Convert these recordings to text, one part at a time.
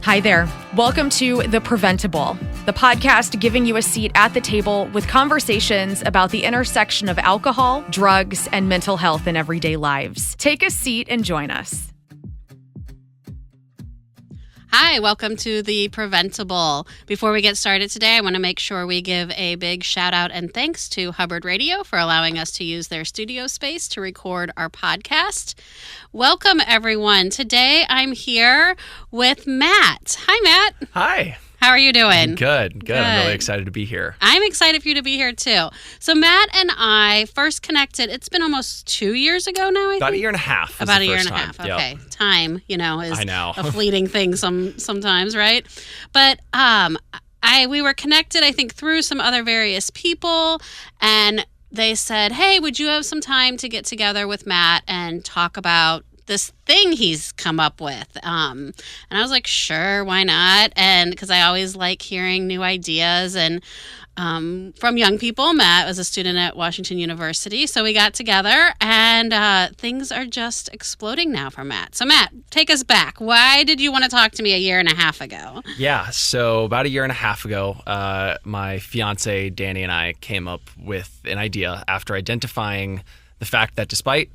Hi there. Welcome to The Preventable, the podcast giving you a seat at the table with conversations about the intersection of alcohol, drugs, and mental health in everyday lives. Take a seat and join us. Hi, welcome to The Preventable. Before we get started today, I want to make sure we give a big shout out and thanks to Hubbard Radio for allowing us to use their studio space to record our podcast. Welcome, everyone. Today, I'm here with Matt. Hi, Matt. Hi. How are you doing? Good. I'm really excited to be here. I'm excited for you to be here, too. So Matt and I first connected, it's been almost 2 years ago now, I think? About a year and a half. About a year and a half. Okay. Yep. Time, is I know. a fleeting thing sometimes, right? But we were connected, I think, through some other various people, and they said, hey, would you have some time to get together with Matt and talk about this thing he's come up with? And I was like, sure, why not? And because I always like hearing new ideas and from young people. Matt was a student at Washington University, so we got together, and things are just exploding now for Matt. So Matt, take us back. Why did you want to talk to me a year and a half ago? Yeah, so about a year and a half ago, my fiancée, Dani, and I came up with an idea after identifying the fact that despite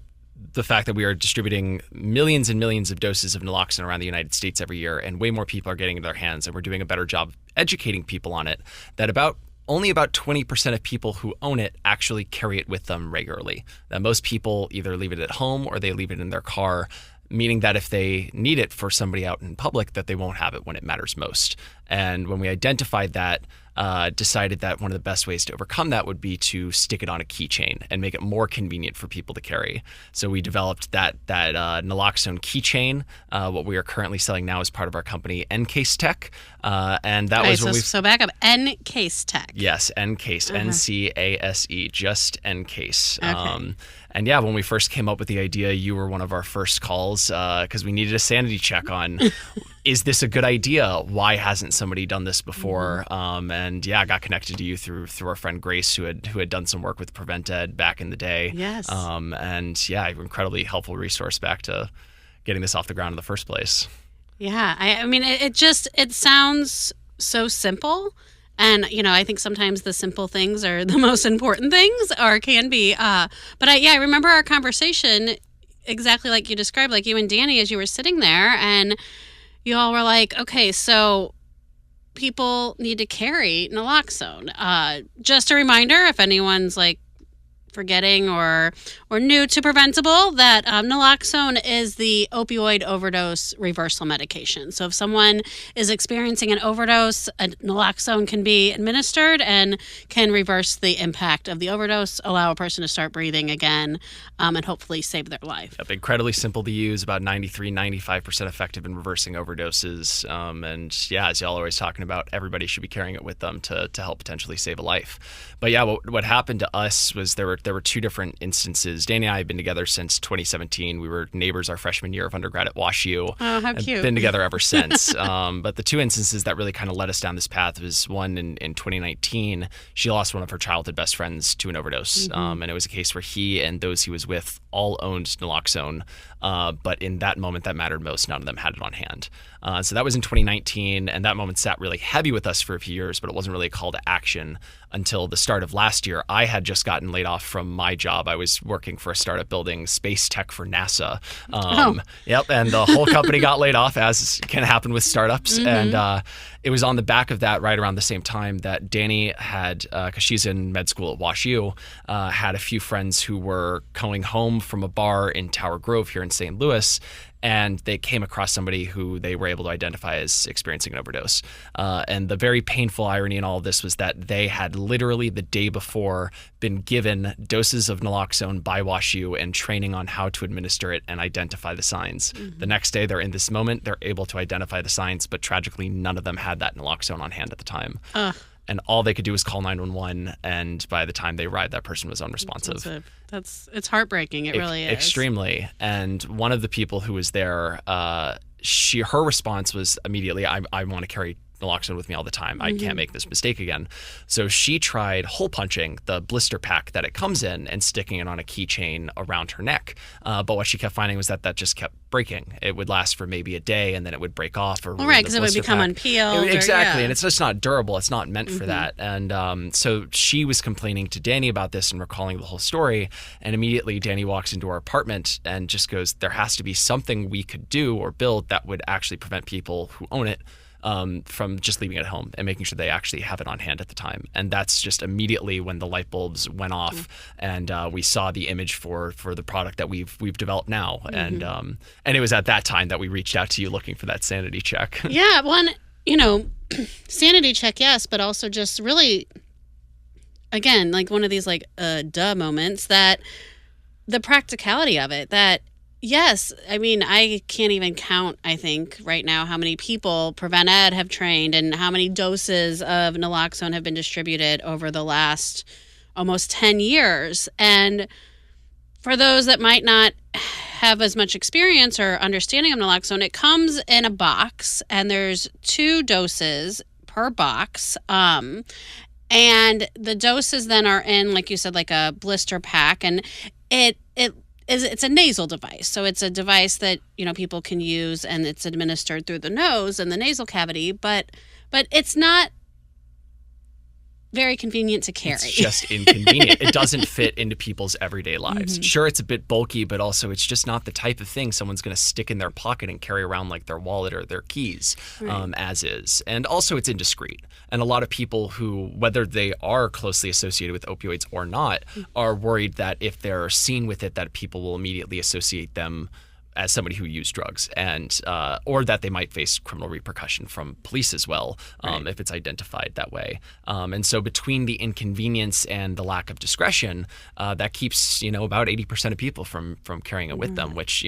the fact that we are distributing millions and millions of doses of naloxone around the United States every year, and way more people are getting it in their hands, and we're doing a better job educating people on it, that only about 20% of people who own it actually carry it with them regularly. That most people either leave it at home or they leave it in their car, meaning that if they need it for somebody out in public, that they won't have it when it matters most. And when we identified that, decided that one of the best ways to overcome that would be to stick it on a keychain and make it more convenient for people to carry. So we developed that naloxone keychain. What we are currently selling now is part of our company, nCase Tech, and that was when we. So back up, nCase Tech. Yes, nCase, NCASE, just nCase. Okay. And yeah, when we first came up with the idea, you were one of our first calls because we needed a sanity check on, is this a good idea? Why hasn't somebody done this before? And yeah, I got connected to you through our friend Grace, who had done some work with Prevent+Ed back in the day. Yes. And yeah, incredibly helpful resource back to getting this off the ground in the first place. Yeah, I mean, it sounds so simple. And, I think sometimes the simple things are the most important things, or can be. But I remember our conversation exactly like you described, like you and Dani, as you were sitting there, and you all were like, okay, so people need to carry naloxone. Just a reminder, if anyone's like forgetting or new to Preventable, that naloxone is the opioid overdose reversal medication. So if someone is experiencing an overdose, naloxone can be administered and can reverse the impact of the overdose, allow a person to start breathing again, and hopefully save their life. Yep, incredibly simple to use, about 93-95% effective in reversing overdoses. And yeah, as y'all are always talking about, everybody should be carrying it with them to help potentially save a life. But yeah, what happened to us was there were two different instances. Dani and I have been together since 2017. We were neighbors our freshman year of undergrad at WashU. Oh, how cute. Been together ever since. But the two instances that really kind of led us down this path was one in 2019. She lost one of her childhood best friends to an overdose. And it was a case where he and those he was with all owned naloxone. But in that moment that mattered most, none of them had it on hand. So that was in 2019, and that moment sat really heavy with us for a few years, but it wasn't really a call to action until the start of last year. I had just gotten laid off from my job. I was working for a startup building space tech for NASA. Yep, and the whole company got laid off, as can happen with startups. And it was on the back of that, right around the same time, that Dani had, because she's in med school at WashU, had a few friends who were going home from a bar in Tower Grove here in St. Louis, and they came across somebody who they were able to identify as experiencing an overdose. And the very painful irony in all of this was that they had literally the day before been given doses of naloxone by WashU and training on how to administer it and identify the signs. The next day, they're in this moment, they're able to identify the signs, but tragically, none of them had that naloxone on hand at the time. And all they could do was call 911, and by the time they arrived, that person was unresponsive. It's heartbreaking. It really is. Extremely. And one of the people who was there, her response was immediately, I want to carry naloxone with me all the time. I can't make this mistake again. So she tried hole punching the blister pack that it comes in and sticking it on a keychain around her neck. But what she kept finding was that just kept breaking. It would last for maybe a day and then it would break off. Or right, because it would become unpeeled. Exactly. And it's just not durable. It's not meant for that. And so she was complaining to Dani about this and recalling the whole story. And immediately Dani walks into our apartment and just goes, there has to be something we could do or build that would actually prevent people who own it from just leaving it at home and making sure they actually have it on hand at the time. And that's just immediately when the light bulbs went off and we saw the image for the product that we've developed now. And it was at that time that we reached out to you looking for that sanity check. Yeah, one, sanity check, yes, but also just really, again, like one of these like duh moments, that the practicality of it, that yes, I mean, I can't even count, I think, right now how many people Prevent+Ed have trained and how many doses of naloxone have been distributed over the last almost 10 years. And for those that might not have as much experience or understanding of naloxone, it comes in a box and there's 2 doses per box. And the doses then are in, like you said, like a blister pack, and it's a nasal device. So it's a device that, people can use, and it's administered through the nose and the nasal cavity, but it's not very convenient to carry. It's just inconvenient. It doesn't fit into people's everyday lives. Sure, it's a bit bulky, but also it's just not the type of thing someone's going to stick in their pocket and carry around like their wallet or their keys, as is. And also it's indiscreet. And a lot of people who, whether they are closely associated with opioids or not, are worried that if they're seen with it, that people will immediately associate them as somebody who used drugs, and or that they might face criminal repercussion from police as well, if it's identified that way. And so between the inconvenience and the lack of discretion, that keeps about 80% of people from carrying it with them, which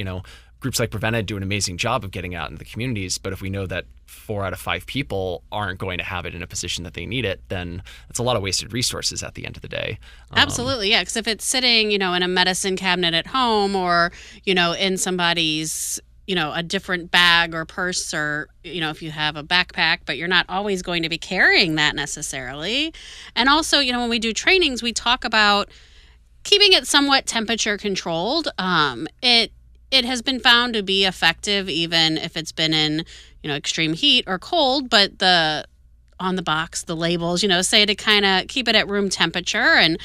groups like Prevent+Ed do an amazing job of getting out in the communities. But if we know that 4 out of 5 people aren't going to have it in a position that they need it, then it's a lot of wasted resources at the end of the day. Absolutely, yeah. Because if it's sitting, in a medicine cabinet at home, or, in somebody's, a different bag or purse, or, if you have a backpack, but you're not always going to be carrying that necessarily. And also, when we do trainings, we talk about keeping it somewhat temperature controlled. It has been found to be effective even if it's been in, extreme heat or cold, but on the box, the labels, say to kind of keep it at room temperature. And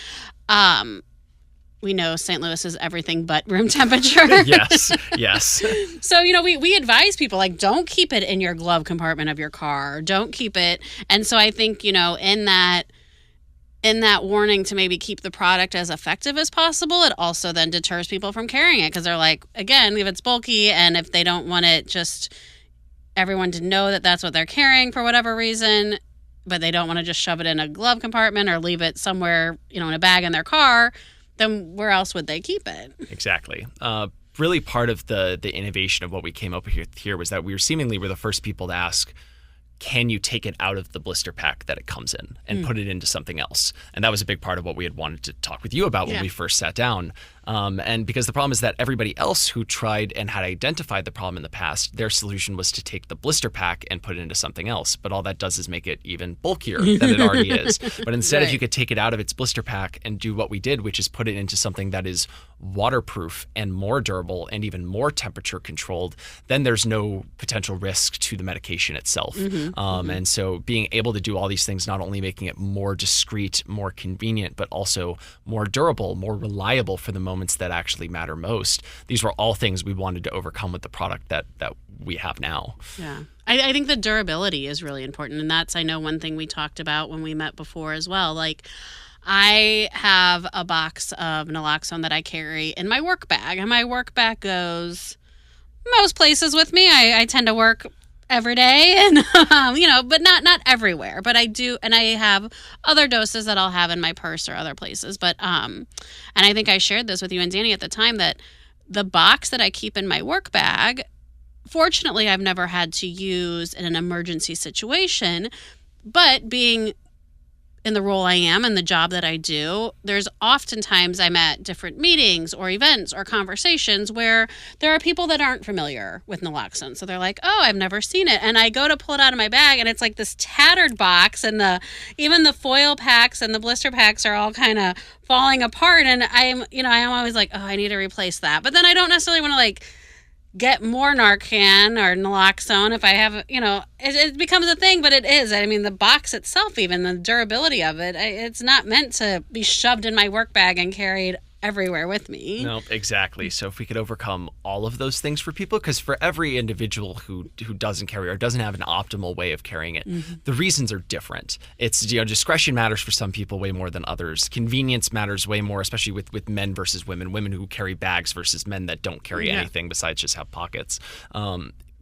we know St. Louis is everything but room temperature. Yes. So, we advise people, like, don't keep it in your glove compartment of your car. Don't keep it. And so I think, in that warning to maybe keep the product as effective as possible, it also then deters people from carrying it, because they're like, again, if it's bulky and if they don't want it just everyone to know that that's what they're carrying for whatever reason, but they don't want to just shove it in a glove compartment or leave it somewhere, in a bag in their car, then where else would they keep it? Exactly. Really part of the innovation of what we came up with here was that we were the first people to ask, can you take it out of the blister pack that it comes in and put it into something else? And that was a big part of what we had wanted to talk with you about when we first sat down. And because the problem is that everybody else who tried and had identified the problem in the past, their solution was to take the blister pack and put it into something else. But all that does is make it even bulkier than it already is. But instead, if you could take it out of its blister pack and do what we did, which is put it into something that is waterproof and more durable and even more temperature controlled, then there's no potential risk to the medication itself. And so being able to do all these things, not only making it more discreet, more convenient, but also more durable, more reliable for the moments that actually matter most. These were all things we wanted to overcome with the product that we have now. Yeah. I think the durability is really important. And that's, I know, one thing we talked about when we met before as well. Like, I have a box of naloxone that I carry in my work bag, and my work bag goes most places with me. I tend to work every day, and but not everywhere. But I do, and I have other doses that I'll have in my purse or other places. But and I think I shared this with you and Dani at the time, that the box that I keep in my work bag, fortunately, I've never had to use in an emergency situation. But being in the role I am and the job that I do, there's oftentimes I'm at different meetings or events or conversations where there are people that aren't familiar with naloxone. So they're like, oh, I've never seen it. And I go to pull it out of my bag and it's like this tattered box, and even the foil packs and the blister packs are all kind of falling apart. And I'm always like, oh, I need to replace that. But then I don't necessarily want to like get more Narcan or naloxone if I have, it becomes a thing, but it is. I mean, the box itself, even the durability of it, it's not meant to be shoved in my work bag and carried everywhere with me. No, exactly. So if we could overcome all of those things for people, because for every individual who doesn't carry or doesn't have an optimal way of carrying it, the reasons are different. It's, discretion matters for some people way more than others. Convenience matters way more, especially with men versus women who carry bags versus men that don't carry anything besides just have pockets.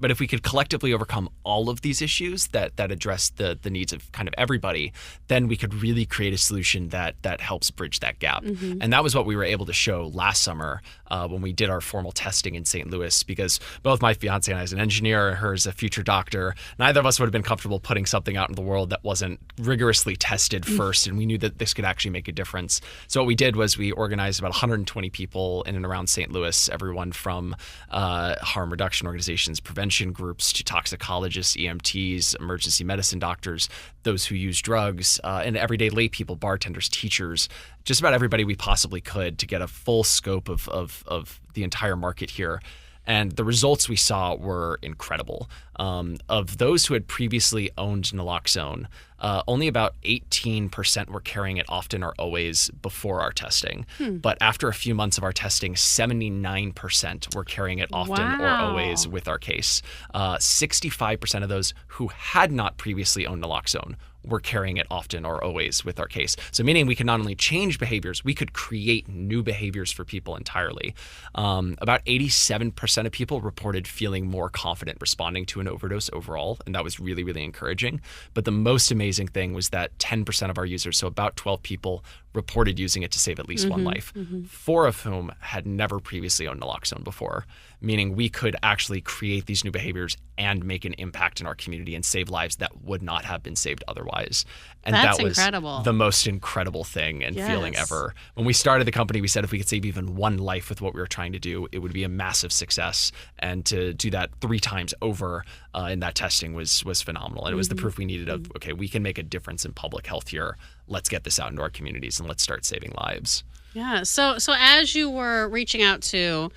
But if we could collectively overcome all of these issues that address the needs of kind of everybody, then we could really create a solution that helps bridge that gap. And that was what we were able to show last summer when we did our formal testing in St. Louis, because both my fiance and I, as an engineer, her as a future doctor, neither of us would have been comfortable putting something out in the world that wasn't rigorously tested first, and we knew that this could actually make a difference. So what we did was we organized about 120 people in and around St. Louis, everyone from harm reduction organizations, prevention groups, to toxicologists, EMTs, emergency medicine doctors, those who use drugs, and everyday lay people, bartenders, teachers, just about everybody we possibly could to get a full scope of the entire market here. And the results we saw were incredible. Of those who had previously owned naloxone, only about 18% were carrying it often or always before our testing. But after a few months of our testing, 79% were carrying it often or always with our case. 65% of those who had not previously owned naloxone were carrying it often or always with our case. So meaning we could not only change behaviors, we could create new behaviors for people entirely. About 87% of people reported feeling more confident responding to an overdose overall, and that was really, really encouraging. But the most amazing thing was that 10% of our users, so about 12 people, reported using it to save at least one life, 4 of whom had never previously owned naloxone before, meaning we could actually create these new behaviors and make an impact in our community and save lives that would not have been saved otherwise. And That's that was incredible. The most incredible thing and feeling ever. When we started the company, we said if we could save even one life with what we were trying to do, it would be a massive success. And to do that 3 times over in that testing was phenomenal. And it was the proof we needed of, okay, we can make a difference in public health here. Let's get this out into our communities and let's start saving lives. Yeah. So as you were reaching out to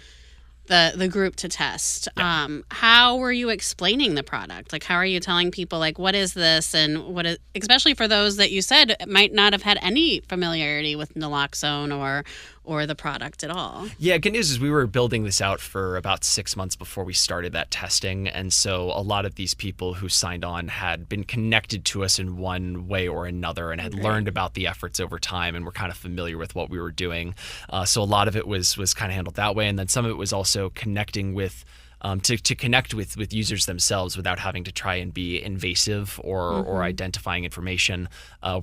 the group to test, how were you explaining the product? Like, how are you telling people, like, what is this, and what is, especially for those that you said might not have had any familiarity with naloxone or the product at all? Yeah, good news is we were building this out for about 6 months before we started that testing. And so a lot of these people who signed on had been connected to us in one way or another and had learned about the efforts over time and were kind of familiar with what we were doing. So a lot of it was kind of handled that way. And then some of it was also connecting with to connect with users themselves without having to try and be invasive or identifying information.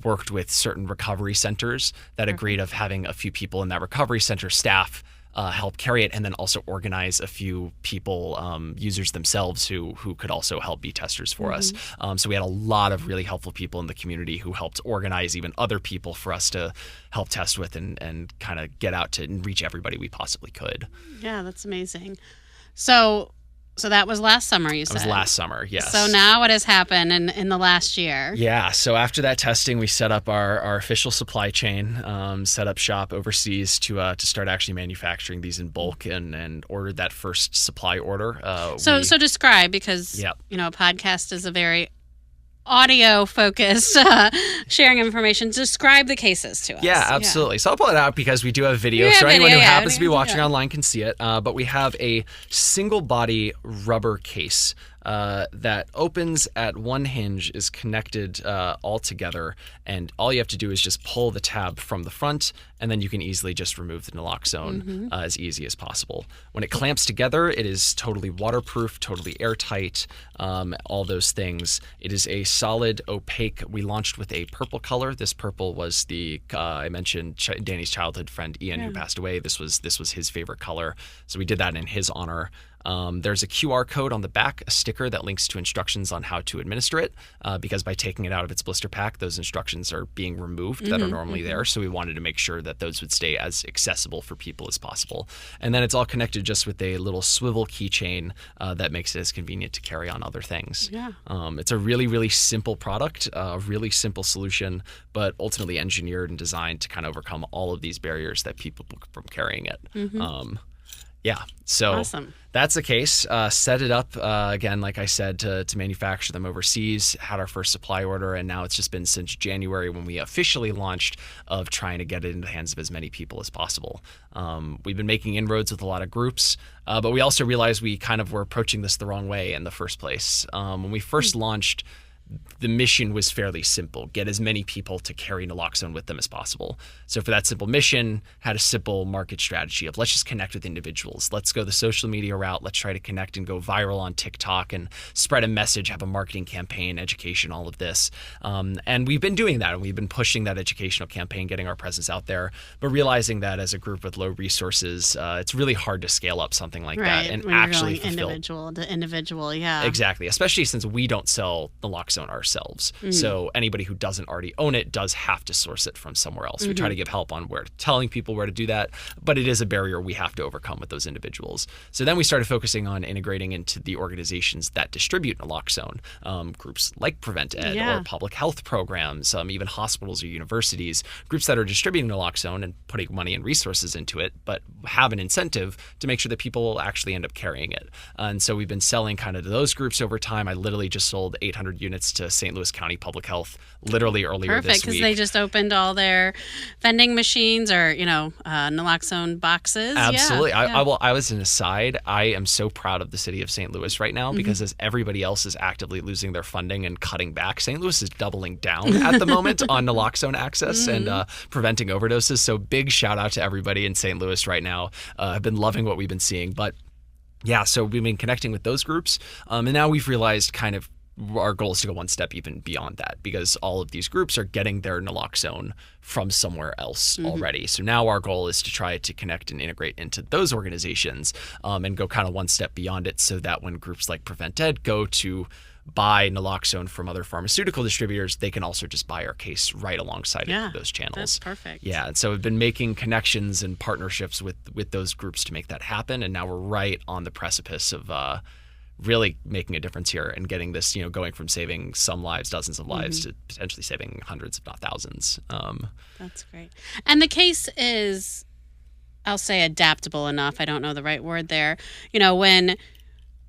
Worked with certain recovery centers that agreed of having a few people in that recovery center staff help carry it, and then also organize a few people, users themselves, who could also help be testers for us. So we had a lot of really helpful people in the community who helped organize even other people for us to help test with and kind of get out to and reach everybody we possibly could. Yeah, that's amazing. So that was last summer, you said? It was last summer, yes. So now what has happened in the last year? Yeah, so after that testing, we set up our official supply chain, set up shop overseas to start actually manufacturing these in bulk, and ordered that first supply order. So describe, because a podcast is a very audio-focused sharing information. Describe the cases to us. Yeah, absolutely. So I'll pull it out because we do have video, so anyone who happens to be watching online can see it. But we have a single-body rubber case that opens at one hinge, is connected all together, and all you have to do is just pull the tab from the front, and then you can easily just remove the naloxone as easy as possible. When it clamps together, it is totally waterproof, totally airtight, all those things. It is a solid, opaque. We launched with a purple color. This purple was the I mentioned Dani's childhood friend Ian, who passed away. This was his favorite color, so we did that in his honor. There's a QR code on the back, a sticker that links to instructions on how to administer it, because by taking it out of its blister pack, those instructions are being removed that are normally there. So we wanted to make sure that those would stay as accessible for people as possible. And then it's all connected just with a little swivel keychain that makes it as convenient to carry on other things. Yeah. It's a really, really simple product, a really simple solution, but ultimately engineered and designed to kind of overcome all of these barriers that people book from carrying it. Yeah, so Awesome. That's the case. Set it up, again, like I said, to manufacture them overseas, had our first supply order, and now it's just been since January when we officially launched of trying to get it into the hands of as many people as possible. We've been making inroads with a lot of groups, but we also realized we kind of were approaching this the wrong way in the first place. When we first launched, the mission was fairly simple: get as many people to carry naloxone with them as possible. So for that simple mission, had a simple market strategy of let's just connect with individuals. Let's go the social media route. Let's try to connect and go viral on TikTok and spread a message, have a marketing campaign, education, all of this. And we've been doing that, and we've been pushing that educational campaign, getting our presence out there, but realizing that as a group with low resources, it's really hard to scale up something like that and when actually you're going fulfill. individual to individual, yeah. Exactly, especially since we don't sell naloxone ourselves. So anybody who doesn't already own it does have to source it from somewhere else. We try to give help on telling people where to do that, but it is a barrier we have to overcome with those individuals. So then we started focusing on integrating into the organizations that distribute naloxone, groups like Prevent+Ed or public health programs, even hospitals or universities, groups that are distributing naloxone and putting money and resources into it, but have an incentive to make sure that people actually end up carrying it. And so we've been selling kind of to those groups over time. I literally just sold 800 units to St. Louis County Public Health literally earlier this week. Perfect, because they just opened all their vending machines or, naloxone boxes. Absolutely. Yeah. I was an aside. I am so proud of the city of St. Louis right now because as everybody else is actively losing their funding and cutting back, St. Louis is doubling down at the moment on naloxone access and preventing overdoses. So big shout out to everybody in St. Louis right now. I've been loving what we've been seeing. But yeah, so we've been connecting with those groups. And now we've realized kind of our goal is to go one step even beyond that, because all of these groups are getting their naloxone from somewhere else already. So now our goal is to try to connect and integrate into those organizations and go kind of one step beyond it, so that when groups like Prevent+Ed go to buy naloxone from other pharmaceutical distributors, they can also just buy our case right alongside of those channels. That's perfect. Yeah, and so we've been making connections and partnerships with those groups to make that happen, and now we're right on the precipice of really making a difference here and getting this, going from saving some lives, dozens of lives, to potentially saving hundreds, if not thousands. That's great. And the case is, I'll say, adaptable enough. I don't know the right word there. When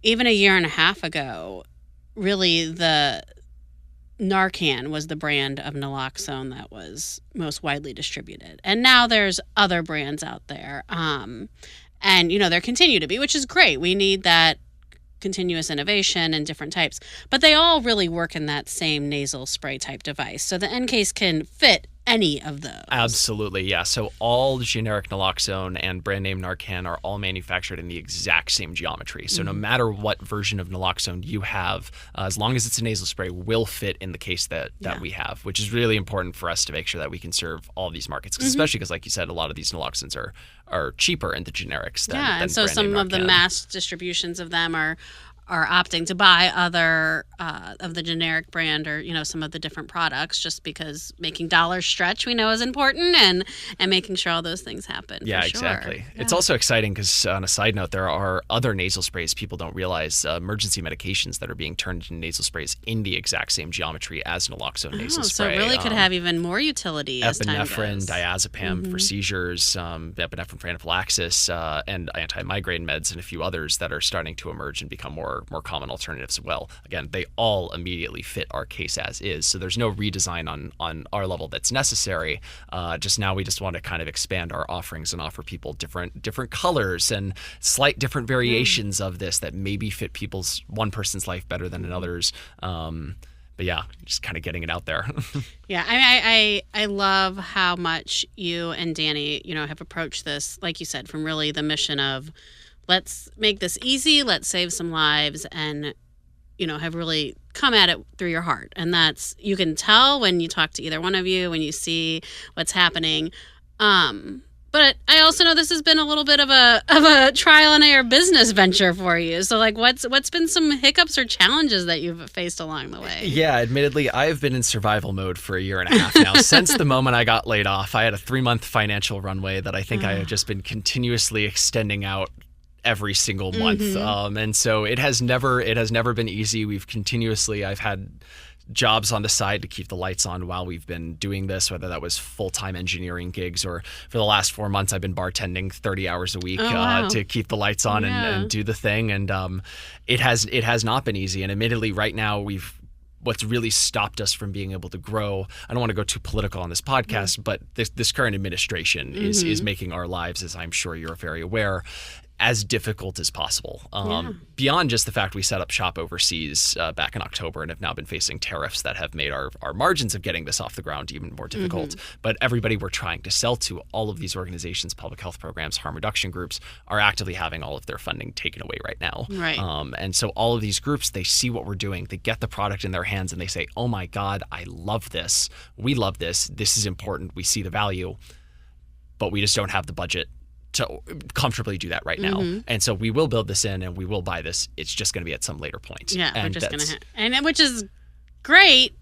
even a year and a half ago, really the Narcan was the brand of naloxone that was most widely distributed. And now there's other brands out there. And, there continue to be, which is great. We need that continuous innovation and different types, but they all really work in that same nasal spray type device. So the nCase can fit any of those. Absolutely, yeah. So all generic naloxone and brand name Narcan are all manufactured in the exact same geometry. So no matter what version of naloxone you have, as long as it's a nasal spray, will fit in the case that we have, which is really important for us to make sure that we can serve all these markets, especially because, like you said, a lot of these naloxones are cheaper in the generics than and so brand name some of the Narcan. mass distributions of them are opting to buy other of the generic brand or some of the different products, just because making dollars stretch we know is important, and making sure all those things happen. Yeah, for sure. Exactly. Yeah. It's also exciting because, on a side note, there are other nasal sprays people don't realize, emergency medications that are being turned into nasal sprays in the exact same geometry as naloxone nasal spray. So it really could have even more utility as time epinephrine, goes. diazepam for seizures, epinephrine for anaphylaxis, and anti-migraine meds, and a few others that are starting to emerge and become more common alternatives as well. Again, they all immediately fit our case as is, so there's no redesign on our level that's necessary. Just now we just want to kind of expand our offerings and offer people different colors and slight different variations of this that maybe fit one person's life better than another's. But yeah, just kind of getting it out there. Yeah, I love how much you and Dani, have approached this, like you said, from really the mission of let's make this easy, let's save some lives, and, have really come at it through your heart. And that's, you can tell when you talk to either one of you, when you see what's happening. But I also know this has been a little bit of a trial and error business venture for you. So like what's been some hiccups or challenges that you've faced along the way? Yeah, admittedly, I've been in survival mode for a year and a half now. Since the moment I got laid off, I had a 3-month financial runway that I think I have just been continuously extending out every single month. And so it has never been easy. I've had jobs on the side to keep the lights on while we've been doing this, whether that was full-time engineering gigs or for the last 4 months I've been bartending 30 hours a week to keep the lights on and do the thing. And it has not been easy. And admittedly, right now what's really stopped us from being able to grow, I don't want to go too political on this podcast, but this current administration is making our lives, as I'm sure you're very aware, as difficult as possible. Beyond just the fact we set up shop overseas back in October and have now been facing tariffs that have made our margins of getting this off the ground even more difficult. But everybody we're trying to sell to, all of these organizations, public health programs, harm reduction groups, are actively having all of their funding taken away right now. Right. And so all of these groups, they see what we're doing, they get the product in their hands and they say, oh my God, I love this. We love this. This is important. We see the value, but we just don't have the budget to comfortably do that right now. And so we will build this in and we will buy this. It's just going to be at some later point. Yeah, and we're just going to and which is great.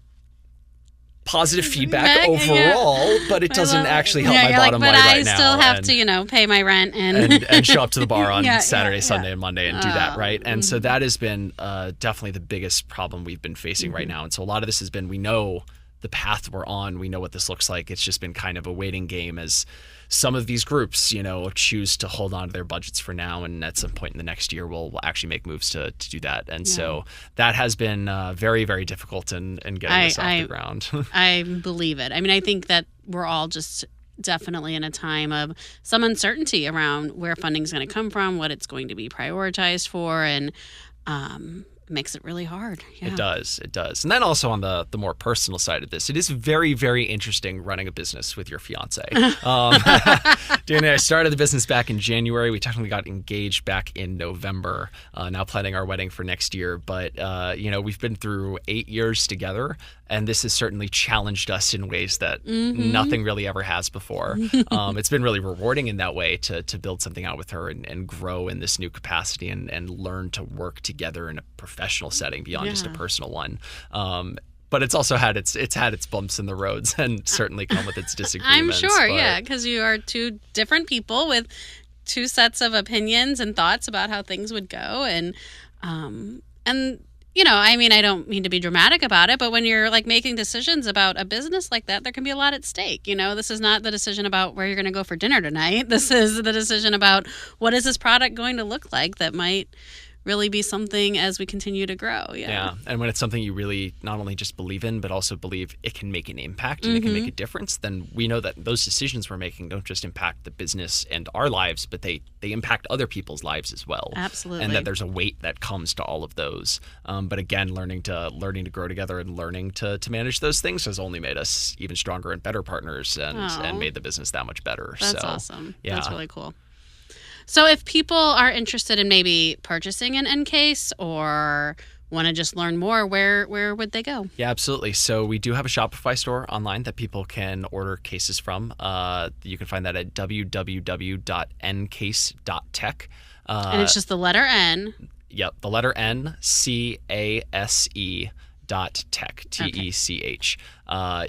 Positive feedback overall, but it doesn't actually help my bottom line right now. But I still have to, pay my rent and show up to the bar on Saturday, Sunday, and Monday and do that, right? And so that has been definitely the biggest problem we've been facing right now. And so a lot of this has been, we know the path we're on, we know what this looks like. It's just been kind of a waiting game as some of these groups, choose to hold on to their budgets for now, and at some point in the next year, we'll actually make moves to do that. And so that has been very, very difficult in getting this off the ground. I believe it. I mean, I think that we're all just definitely in a time of some uncertainty around where funding is going to come from, what it's going to be prioritized for, and makes it really hard. Yeah. It does. And then also on the more personal side of this, it is very, very interesting running a business with your fiance. Dani, I started the business back in January. We technically got engaged back in November, now planning our wedding for next year. But, we've been through 8 years together, and this has certainly challenged us in ways that nothing really ever has before. It's been really rewarding in that way to build something out with her and grow in this new capacity and learn to work together in a professional setting beyond just a personal one. But it's also had its bumps in the roads and certainly come with its disagreements. I'm sure, because you are two different people with two sets of opinions and thoughts about how things would go. And I don't mean to be dramatic about it, but when you're like making decisions about a business like that, there can be a lot at stake. This is not the decision about where you're going to go for dinner tonight. This is the decision about what is this product going to look like that might really be something as we continue to grow. Yeah. And when it's something you really not only just believe in, but also believe it can make an impact and it can make a difference, then we know that those decisions we're making don't just impact the business and our lives, but they impact other people's lives as well. Absolutely. And that there's a weight that comes to all of those. But again, learning to grow together and learning to manage those things has only made us even stronger and better partners and made the business that much better. That's awesome. Yeah. That's really cool. So if people are interested in maybe purchasing an nCase or want to just learn more, where would they go? Yeah, absolutely. So we do have a Shopify store online that people can order cases from. You can find that at www.ncase.tech. And it's just the letter N. Yep, the letter N, CASE. .tech, TECH.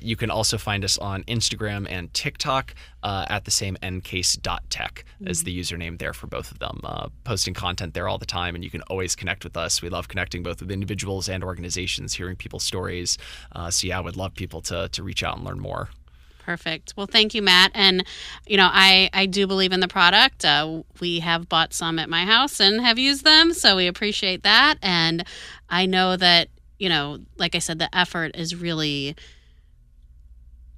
You can also find us on Instagram and TikTok at the same nCase.tech as the username there for both of them. Posting content there all the time, and you can always connect with us. We love connecting both with individuals and organizations, hearing people's stories. I would love people to reach out and learn more. Perfect. Well, thank you, Matt. And, I do believe in the product. We have bought some at my house and have used them, so we appreciate that. And I know that, like I said, the effort is really,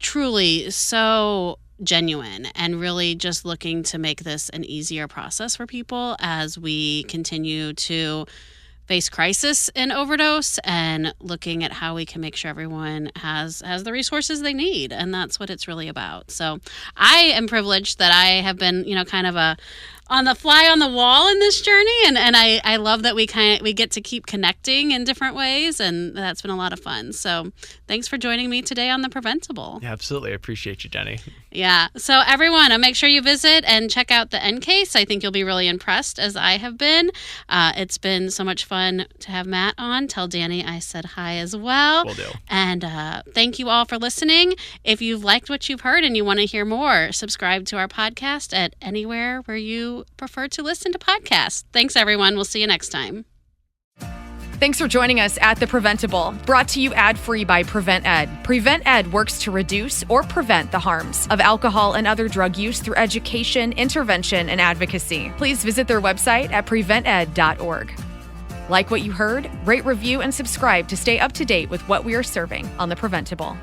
truly so genuine and really just looking to make this an easier process for people as we continue to face crisis in overdose and looking at how we can make sure everyone has the resources they need. And that's what it's really about. So I am privileged that I have been, kind of a on the fly on the wall in this journey, and I love that we get to keep connecting in different ways, and that's been a lot of fun. So thanks for joining me today on The Preventable. Yeah, absolutely. I appreciate you, Dani. Yeah. So everyone, make sure you visit and check out the nCase. I think you'll be really impressed, as I have been. It's been so much fun to have Matt on. Tell Dani I said hi as well. Will do. And thank you all for listening. If you've liked what you've heard and you want to hear more, subscribe to our podcast at anywhere where you prefer to listen to podcasts. Thanks, everyone. We'll see you next time. Thanks for joining us at The Preventable, brought to you ad-free by Prevent+Ed. Prevent+Ed works to reduce or prevent the harms of alcohol and other drug use through education, intervention, and advocacy. Please visit their website at prevented.org. Like what you heard? Rate, review, and subscribe to stay up to date with what we are serving on The Preventable.